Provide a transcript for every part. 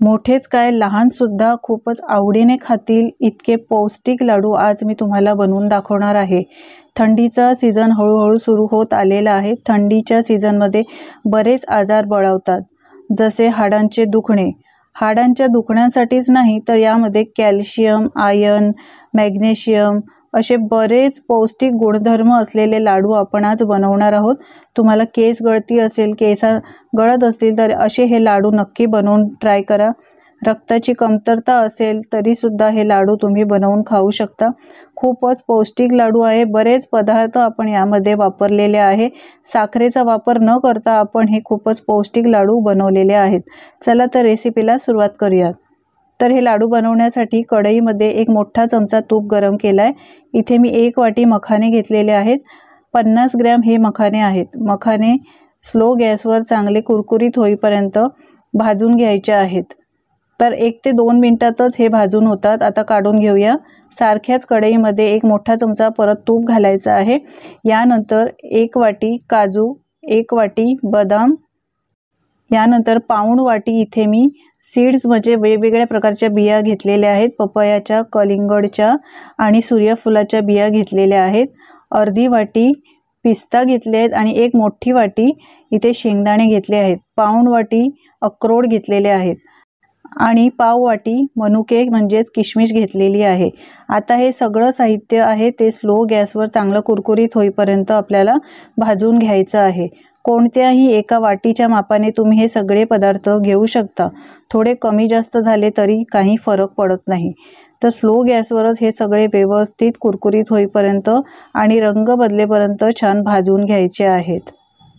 मोठेच काय लहान सुद्धा खूपच आवडीने खातील इतके पौष्टिक लाडू आज मी तुम्हाला बनवून दाखवणार आहे। थंडीचा सीझन हळूहळू सुरू होत आलेला आहे। थंडीच्या सीझनमध्ये बरेच आजार बळावतात, जसे हाडांचे दुखणे। हाडांच्या दुखण्यासाठीच नाही तर यामध्ये कॅल्शियम, आयर्न, मॅग्नेशियम असे बरेच पौष्टिक गुणधर्म असलेले लाडू आपण आज बनवणार आहोत। तुम्हाला केस गळती असेल, केस गळत असतील तर असे हे लाडू नक्की बनवून ट्राय करा। रक्ताची कमतरता असेल तरी सुद्धा हे लाडू तुम्ही बनवून खाऊ शकता। खूपच पौष्टिक लाडू आहे। बरेच पदार्थ आपण यामध्ये वापरलेले आहे। साखरेचा वापर न करता आपण हे खूपच पौष्टिक लाडू बनवलेले आहेत। चला तर रेसिपीला सुरुवात करूया। तर हे लाडू बनवण्यासाठी कढईमध्ये एक मोठा चमचा तूप गरम केलाय। इथे मी 1 वाटी मखाने घेतलेले आहेत। 50 ग्रॅम हे मखाने आहेत। मखाने स्लो गॅसवर चांगले कुरकुरीत होईपर्यंत भाजून घ्यायचे आहेत। तर 1 ते 2 मिनिटातच हे भाजून होतात। आता काढून घेऊया। सारख्याच कढईमध्ये एक मोठा चमचा परत तूप घालायचा आहे। यानंतर 1 वाटी काजू, 1 वाटी बदाम, यानंतर पाऊण वाटी इथे मी सीड्स म्हणजे वेगवेगळ्या प्रकारच्या बिया घेतलेल्या आहेत। पपयाच्या, कलिंगडच्या आणि सूर्यफुलाच्या बिया घेतलेल्या आहेत। अर्धी वाटी पिस्ता घेतले आहेत आणि एक मोठी वाटी इथे शेंगदाणे घेतले आहेत। पाऊण वाटी अक्रोड घेतलेले आहेत आणि पाव वाटी मनुके म्हणजेच किशमिश घेतलेली आहे। आता हे सगळं साहित्य आहे ते स्लो गॅसवर चांगलं कुरकुरीत होईपर्यंत आपल्याला भाजून घ्यायचं आहे। कोणत्याही एका वाटीच्या मापाने तुम्ही हे सगळे पदार्थ घेऊ शकता। थोडे कमी जास्त झाले तरी काही फरक पडत नाही। तर स्लो गॅसवरच हे सगळे व्यवस्थित कुरकुरीत होईपर्यंत आणि रंग बदलेपर्यंत छान भाजून घ्यायचे आहेत।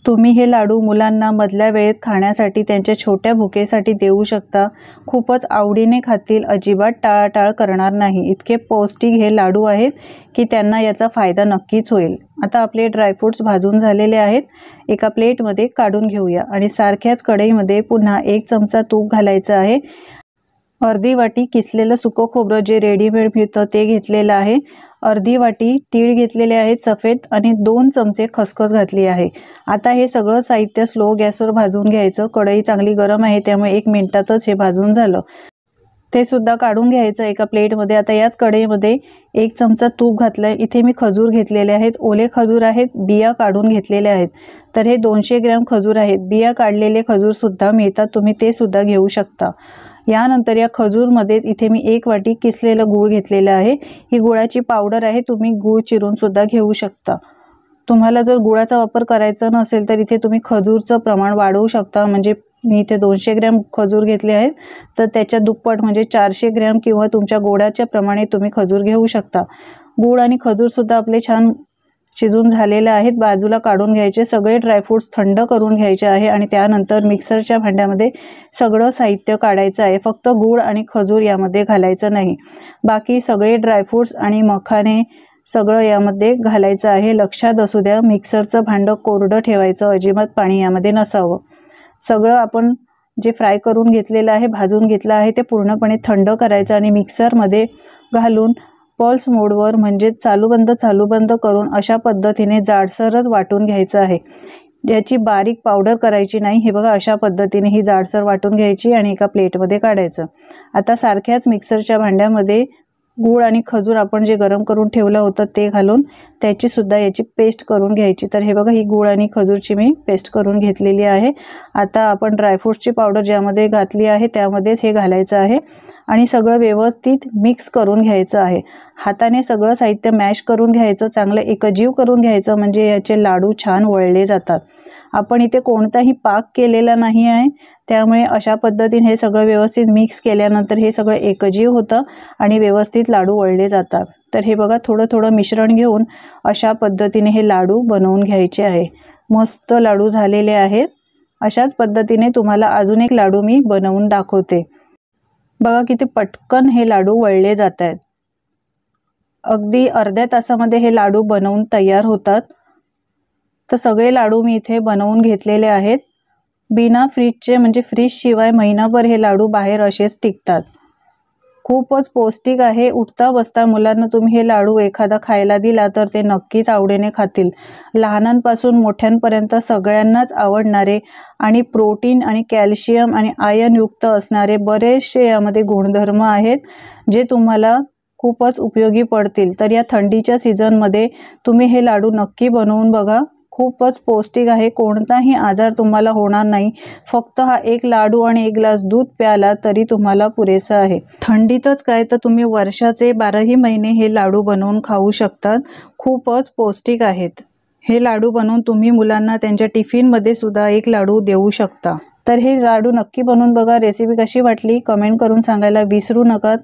तुम्ही हे लाडू मुलांना मधल्या वेळेत खाण्यासाठी त्यांच्या छोट्या भुकेसाठी देऊ शकता। खूपच आवडीने खातील, अजिबात टाळाटाळ करणार नाही। इतके पौष्टिक हे लाडू आहेत की त्यांना याचा फायदा नक्कीच होईल। आता आपले ड्रायफ्रूट्स भाजून झालेले आहेत। एका प्लेटमध्ये काढून घेऊया आणि सारख्याच कढईमध्ये पुन्हा 1 चमचा तूप घालायचं आहे। अर्धी वाटी किसलेलं सुकं खोबरं जे रेडीमेड मिळतं ते घेतलेलं आहे। अर्धी वाटी तीळ घेतलेले आहेत सफेद आणि 2 चमचे खसखस घातली आहे। आता हे सगळं साहित्य स्लो गॅसवर भाजून घ्यायचं। कढई चांगली गरम आहे त्यामुळे 1 मिनिटातच हे भाजून झालं। ते सुद्धा काढून घ्यायचं एका प्लेटमध्ये। आता याच कढईमध्ये 1 चमचा तूप घातलंय। इथे मी खजूर घेतलेले आहेत। ओले खजूर आहेत, बिया काढून घेतलेले आहेत। तर हे 200 ग्रॅम खजूर आहेत। बिया काढलेले खजूर सुद्धा मिळतात, तुम्ही ते सुद्धा घेऊ शकता। यानंतर या खजूरमध्ये इथे मी 1 वाटी किसलेलं गूळ घेतलेलं आहे। ही गुळाची पावडर आहे, तुम्ही गूळ चिरून सुद्धा घेऊ शकता। तुम्हाला जर गुळाचा वापर करायचा नसेल तर इथे तुम्ही खजूरचं प्रमाण वाढवू शकता। म्हणजे मी इथे 200 ग्रॅम खजूर घेतले आहेत तर त्याच्या दुप्पट म्हणजे 400 ग्रॅम किंवा तुमच्या गोडाच्या प्रमाणे तुम्ही खजूर घेऊ शकता। गूळ आणि खजूर सुद्धा आपले छान शिजून झालेले आहेत, बाजूला काढून घ्यायचे। सगळे ड्रायफ्रूट्स थंड करून घ्यायचे आहे आणि त्यानंतर मिक्सरच्या भांड्यामध्ये सगळं साहित्य काढायचं आहे। फक्त गूळ आणि खजूर यामध्ये घालायचं नाही। बाकी सगळे ड्रायफ्रूट्स आणि मखाने सगळं यामध्ये घालायचं आहे। लक्षात असू द्या, मिक्सरचं भांडं कोरडं ठेवायचं, अजिबात पाणी यामध्ये नसावं। सगळं आपण जे फ्राय करून घेतलेलं आहे, भाजून घेतलं आहे ते पूर्णपणे थंड करायचं आणि मिक्सरमध्ये घालून पल्स मोडवर म्हणजे चालू बंद करून अशा पद्धतीने जाडसरच वाटून घ्यायचं आहे। याची बारीक पावडर करायची नाही। हे बघा, अशा पद्धतीने ही जाडसर वाटून घ्यायची आणि एका प्लेटमध्ये काढायचं। आता सारख्याच मिक्सरच्या भांड्यामध्ये गूळ आणि खजूर आपण जे गरम करून ठेवलं होतं ते घालून त्याची सुद्धा याची पेस्ट करून घ्यायची। तर हे बघा, ही गूळ आणि खजूरची मी पेस्ट करून घेतलेली आहे। आता आपण ड्रायफ्रूट्सची पावडर ज्यामध्ये घातली आहे त्यामध्येच हे घालायचं आहे आणि सगळं व्यवस्थित मिक्स करून घ्यायचं आहे। हाताने सगळं साहित्य मॅश करून घ्यायचं, चांगलं एकजीव करून घ्यायचं, म्हणजे याचे लाडू छान वळले जातात। आपण इथे कोणताही पाक केलेला नाही आहे, त्यामुळे अशा पद्धतीने हे सगळं व्यवस्थित मिक्स केल्यानंतर हे सगळं एकजीव होतं आणि व्यवस्थित लाडू वळले जातात। तर हे बघा, थोडं थोडं मिश्रण घेऊन अशा पद्धतीने हे लाडू बनवून घ्यायचे आहे। मस्त लाडू झालेले आहेत। अशाच पद्धतीने तुम्हाला अजून एक लाडू मी बनवून दाखवते। बघा किती पटकन हे लाडू वळले जात आहेत। अगदी अर्ध्या तासामध्ये हे लाडू बनवून तयार होतात। तर सगळे लाडू मी इथे बनवून घेतलेले आहेत। बिना फ्रीजचे म्हणजे फ्रीज शिवाय महिनाभर हे लाडू बाहेर असेच टिकतात। खूपच पौष्टिक आहे। उठता बसता मुलांना तुम्ही हे लाडू एखादा खायला दिला तर ते नक्कीच आवडीने खातील। लहानांपासून मोठ्यांपर्यंत सगळ्यांनाच आवडणारे आणि प्रोटीन आणि कॅल्शियम आणि आयर्न युक्त असणारे बरेचसे यामध्ये गुणधर्म आहेत, जे तुम्हाला खूपच उपयोगी पडतील। तर या थंडीच्या सीझनमध्ये तुम्ही हे लाडू नक्की बनवून बघा। खूपच पौष्टिक आहे, कोणताही आजार तुम्हाला होणार नाही। फक्त हा एक लाडू आणि एक ग्लास दूध प्याला तरी तुम्हाला पुरेसा आहे। थंडीतच काय तर तुम्ही वर्षाचे 12ही महिने हे लाडू बनवून खाऊ शकतात। खूपच पौष्टिक आहेत। हे लाडू बनवून तुम्ही मुलांना त्यांच्या टिफिनमध्ये सुद्धा एक लाडू देऊ शकता। तर हे लाडू नक्की बनवून बघा। रेसिपी कशी वाटली कमेंट करून सांगायला विसरू नका।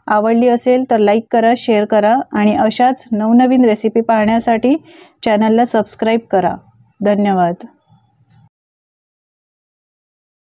आवडली असेल तर लाईक करा, शेअर करा आणि अशाच नवनवीन रेसिपी पाहण्यासाठी चॅनलला सबस्क्राईब करा। धन्यवाद।